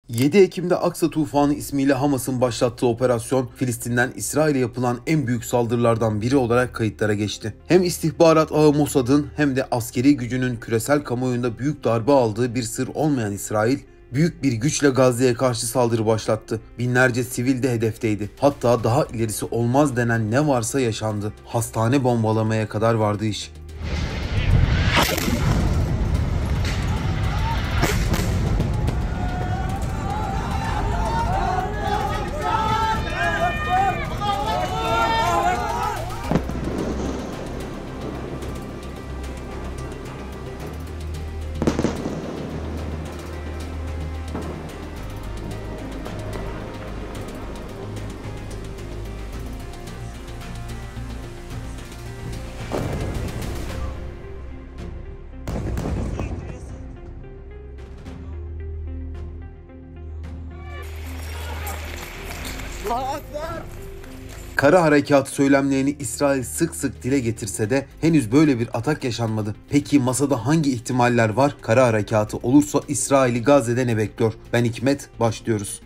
7 Ekim'de Aksa Tufanı ismiyle Hamas'ın başlattığı operasyon, Filistin'den İsrail'e yapılan en büyük saldırılardan biri olarak kayıtlara geçti. Hem istihbarat ağı Mossad'ın hem de askeri gücünün küresel kamuoyunda büyük darbe aldığı bir sır olmayan İsrail, büyük bir güçle Gazze'ye karşı saldırı başlattı. Binlerce sivil de hedefteydi. Hatta daha ilerisi olmaz denen ne varsa yaşandı. Hastane bombalamaya kadar vardı iş. Kara harekatı söylemlerini İsrail sık sık dile getirse de henüz böyle bir atak yaşanmadı. Peki masada hangi ihtimaller var? Kara harekatı olursa İsrail'i Gazze'de ne bekliyor? Ben Hikmet, başlıyoruz.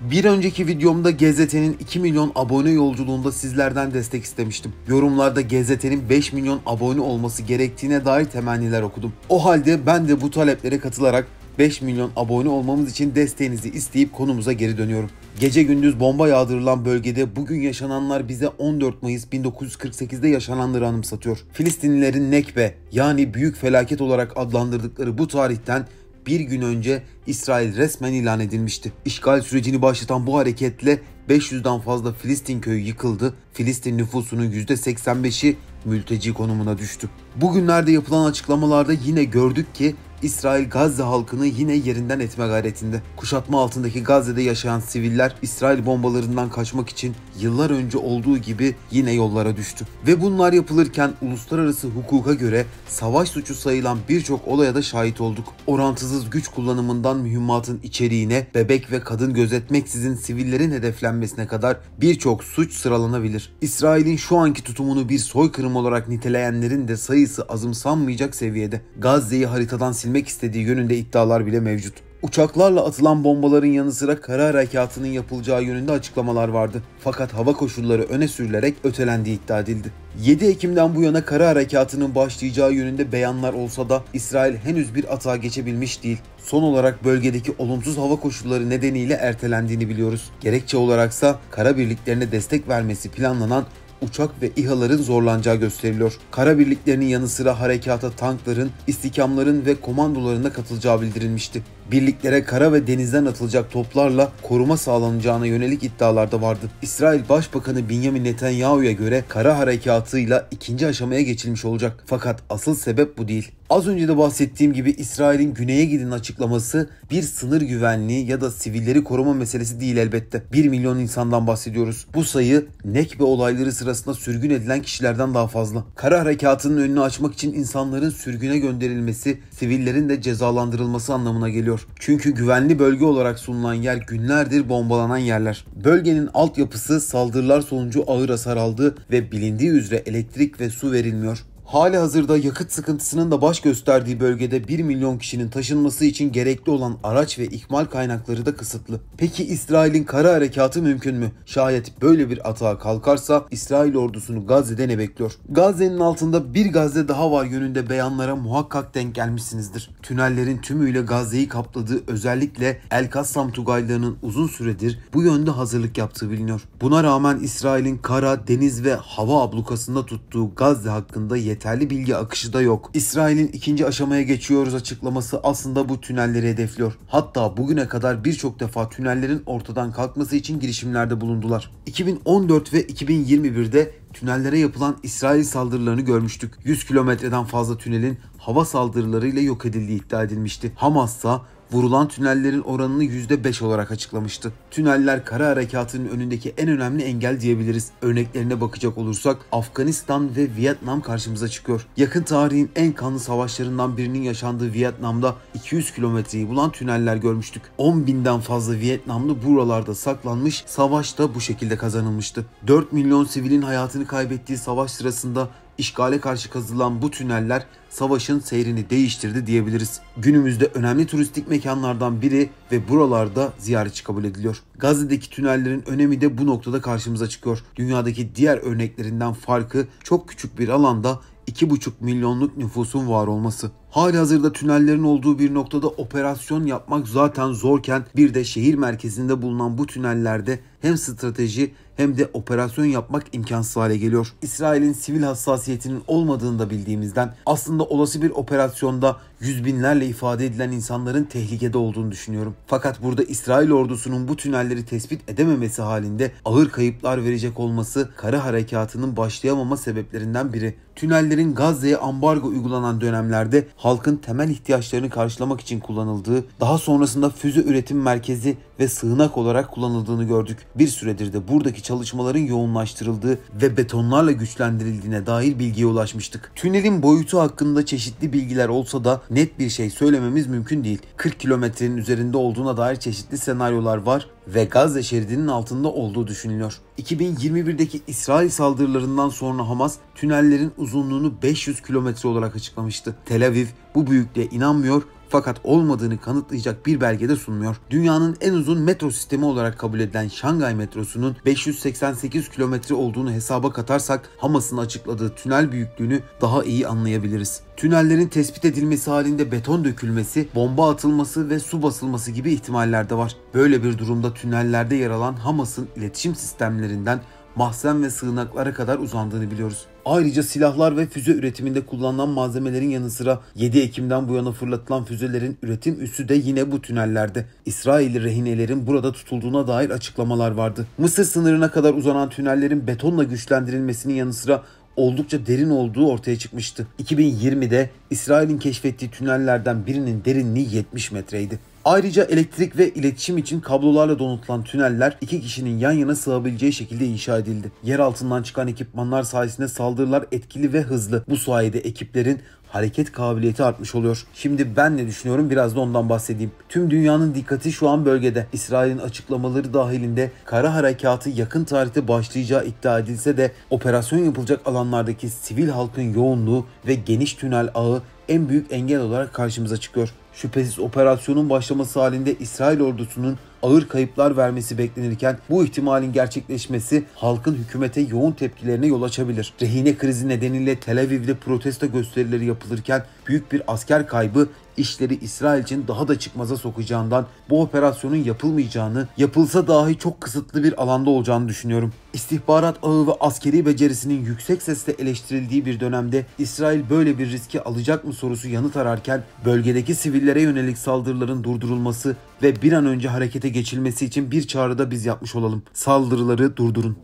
Bir önceki videomda GZT'nin 2 milyon abone yolculuğunda sizlerden destek istemiştim. Yorumlarda GZT'nin 5 milyon abone olması gerektiğine dair temenniler okudum. O halde ben de bu taleplere katılarak 5 milyon abone olmamız için desteğinizi isteyip konumuza geri dönüyorum. Gece gündüz bomba yağdırılan bölgede bugün yaşananlar bize 14 Mayıs 1948'de yaşananları anımsatıyor. Filistinlilerin Nekbe, yani büyük felaket olarak adlandırdıkları bu tarihten bir gün önce İsrail resmen ilan edilmişti. İşgal sürecini başlatan bu hareketle 500'den fazla Filistin köyü yıkıldı. Filistin nüfusunun %85'i mülteci konumuna düştü. Bugünlerde yapılan açıklamalarda yine gördük ki İsrail Gazze halkını yine yerinden etme gayretinde. Kuşatma altındaki Gazze'de yaşayan siviller İsrail bombalarından kaçmak için yıllar önce olduğu gibi yine yollara düştü. Ve bunlar yapılırken uluslararası hukuka göre savaş suçu sayılan birçok olaya da şahit olduk. Orantısız güç kullanımından mühimmatın içeriğine, bebek ve kadın gözetmeksizin sivillerin hedeflenmesine kadar birçok suç sıralanabilir. İsrail'in şu anki tutumunu bir soykırım olarak niteleyenlerin de sayısı azımsanmayacak seviyede. Gazze'yi haritadan silmek istediği yönünde iddialar bile mevcut. Uçaklarla atılan bombaların yanı sıra kara harekatının yapılacağı yönünde açıklamalar vardı. Fakat hava koşulları öne sürülerek ötelendiği iddia edildi. 7 Ekim'den bu yana kara harekatının başlayacağı yönünde beyanlar olsa da İsrail henüz bir atağa geçebilmiş değil. Son olarak bölgedeki olumsuz hava koşulları nedeniyle ertelendiğini biliyoruz. Gerekçe olaraksa kara birliklerine destek vermesi planlanan uçak ve İHA'ların zorlanacağı gösteriliyor. Kara birliklerinin yanı sıra harekata tankların, istikamların ve komandolarına katılacağı bildirilmişti. Birliklere kara ve denizden atılacak toplarla koruma sağlanacağına yönelik iddialar da vardı. İsrail Başbakanı Benjamin Netanyahu'ya göre kara harekatıyla ikinci aşamaya geçilmiş olacak. Fakat asıl sebep bu değil. Az önce de bahsettiğim gibi İsrail'in güneye gidin açıklaması bir sınır güvenliği ya da sivilleri koruma meselesi değil elbette. 1 milyon insandan bahsediyoruz. Bu sayı Nekbe olayları sırasında sürgün edilen kişilerden daha fazla. Kara harekatının önünü açmak için insanların sürgüne gönderilmesi, sivillerin de cezalandırılması anlamına geliyor. Çünkü güvenli bölge olarak sunulan yer günlerdir bombalanan yerler. Bölgenin altyapısı saldırılar sonucu ağır hasar aldı ve bilindiği üzere elektrik ve su verilmiyor. Hali hazırda yakıt sıkıntısının da baş gösterdiği bölgede 1 milyon kişinin taşınması için gerekli olan araç ve ikmal kaynakları da kısıtlı. Peki İsrail'in kara harekatı mümkün mü? Şayet böyle bir atağa kalkarsa İsrail ordusunu Gazze'de ne bekliyor? Gazze'nin altında bir Gazze daha var yönünde beyanlara muhakkak denk gelmişsinizdir. Tünellerin tümüyle Gazze'yi kapladığı, özellikle El Kassam Tugaylarının uzun süredir bu yönde hazırlık yaptığı biliniyor. Buna rağmen İsrail'in kara, deniz ve hava ablukasında tuttuğu Gazze hakkında yeterli bilgi akışı da yok. İsrail'in ikinci aşamaya geçiyoruz açıklaması aslında bu tünelleri hedefliyor. Hatta bugüne kadar birçok defa tünellerin ortadan kalkması için girişimlerde bulundular. 2014 ve 2021'de tünellere yapılan İsrail saldırılarını görmüştük. 100 kilometreden fazla tünelin hava saldırılarıyla yok edildiği iddia edilmişti. Hamas ise vurulan tünellerin oranını %5 olarak açıklamıştı. Tüneller kara harekatının önündeki en önemli engel diyebiliriz. Örneklerine bakacak olursak Afganistan ve Vietnam karşımıza çıkıyor. Yakın tarihin en kanlı savaşlarından birinin yaşandığı Vietnam'da 200 kilometreyi bulan tüneller görmüştük. 10.000'den fazla Vietnamlı buralarda saklanmış, savaş da bu şekilde kazanılmıştı. 4 milyon sivilin hayatını kaybettiği savaş sırasında işgale karşı kazılan bu tüneller savaşın seyrini değiştirdi diyebiliriz. Günümüzde önemli turistik mekanlardan biri ve buralarda ziyaretçi kabul ediliyor. Gazze'deki tünellerin önemi de bu noktada karşımıza çıkıyor. Dünyadaki diğer örneklerinden farkı çok küçük bir alanda 2,5 milyonluk nüfusun var olması. Halihazırda tünellerin olduğu bir noktada operasyon yapmak zaten zorken bir de şehir merkezinde bulunan bu tünellerde hem strateji hem de operasyon yapmak imkansız hale geliyor. İsrail'in sivil hassasiyetinin olmadığını da bildiğimizden aslında olası bir operasyonda yüz binlerle ifade edilen insanların tehlikede olduğunu düşünüyorum. Fakat burada İsrail ordusunun bu tünelleri tespit edememesi halinde ağır kayıplar verecek olması kara harekatının başlayamama sebeplerinden biri. Tünellerin Gazze'ye ambargo uygulanan dönemlerde halkın temel ihtiyaçlarını karşılamak için kullanıldığı, daha sonrasında füze üretim merkezi ve sığınak olarak kullanıldığını gördük. Bir süredir de buradaki çalışmaların yoğunlaştırıldığı ve betonlarla güçlendirildiğine dair bilgiye ulaşmıştık. Tünelin boyutu hakkında çeşitli bilgiler olsa da net bir şey söylememiz mümkün değil. 40 kilometrenin üzerinde olduğuna dair çeşitli senaryolar var ve Gazze şeridinin altında olduğu düşünülüyor. 2021'deki İsrail saldırılarından sonra Hamas tünellerin uzunluğunu 500 kilometre olarak açıklamıştı. Tel Aviv bu büyüklüğe inanmıyor fakat olmadığını kanıtlayacak bir belge de sunmuyor. Dünyanın en uzun metro sistemi olarak kabul edilen Şangay metrosunun 588 kilometre olduğunu hesaba katarsak Hamas'ın açıkladığı tünel büyüklüğünü daha iyi anlayabiliriz. Tünellerin tespit edilmesi halinde beton dökülmesi, bomba atılması ve su basılması gibi ihtimaller de var. Böyle bir durumda tünellerde yer alan Hamas'ın iletişim sistemlerinden mahzen ve sığınaklara kadar uzandığını biliyoruz. Ayrıca silahlar ve füze üretiminde kullanılan malzemelerin yanı sıra 7 Ekim'den bu yana fırlatılan füzelerin üretim üssü de yine bu tünellerde. İsrailli rehinelerin burada tutulduğuna dair açıklamalar vardı. Mısır sınırına kadar uzanan tünellerin betonla güçlendirilmesinin yanı sıra oldukça derin olduğu ortaya çıkmıştı. 2020'de İsrail'in keşfettiği tünellerden birinin derinliği 70 metreydi. Ayrıca elektrik ve iletişim için kablolarla donatılan tüneller 2 kişinin yan yana sığabileceği şekilde inşa edildi. Yer altından çıkan ekipmanlar sayesinde saldırılar etkili ve hızlı. Bu sayede ekiplerin hareket kabiliyeti artmış oluyor. Şimdi ben ne düşünüyorum biraz da ondan bahsedeyim. Tüm dünyanın dikkati şu an bölgede. İsrail'in açıklamaları dahilinde kara harekatı yakın tarihte başlayacağı iddia edilse de operasyon yapılacak alanlardaki sivil halkın yoğunluğu ve geniş tünel ağı en büyük engel olarak karşımıza çıkıyor. Şüphesiz operasyonun başlaması halinde İsrail ordusunun ağır kayıplar vermesi beklenirken bu ihtimalin gerçekleşmesi halkın hükümete yoğun tepkilerine yol açabilir. Rehine krizi nedeniyle Tel Aviv'de protesto gösterileri yapılırken büyük bir asker kaybı işleri İsrail için daha da çıkmaza sokacağından bu operasyonun yapılmayacağını, yapılsa dahi çok kısıtlı bir alanda olacağını düşünüyorum. İstihbarat ağı ve askeri becerisinin yüksek sesle eleştirildiği bir dönemde İsrail böyle bir riski alacak mı sorusu yanıt ararken bölgedeki sivillere yönelik saldırıların durdurulması ve bir an önce harekete geçilmesi için bir çağrı da biz yapmış olalım. Saldırıları durdurun.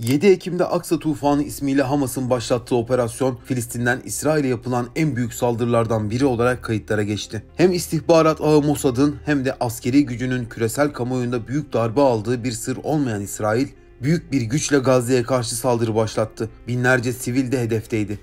7 Ekim'de Aksa Tufanı ismiyle Hamas'ın başlattığı operasyon Filistin'den İsrail'e yapılan en büyük saldırılardan biri olarak kayıtlara geçti. Hem istihbarat ağı Mossad'ın hem de askeri gücünün küresel kamuoyunda büyük darbe aldığı bir sır olmayan İsrail, büyük bir güçle Gazze'ye karşı saldırı başlattı. Binlerce sivil de hedefteydi.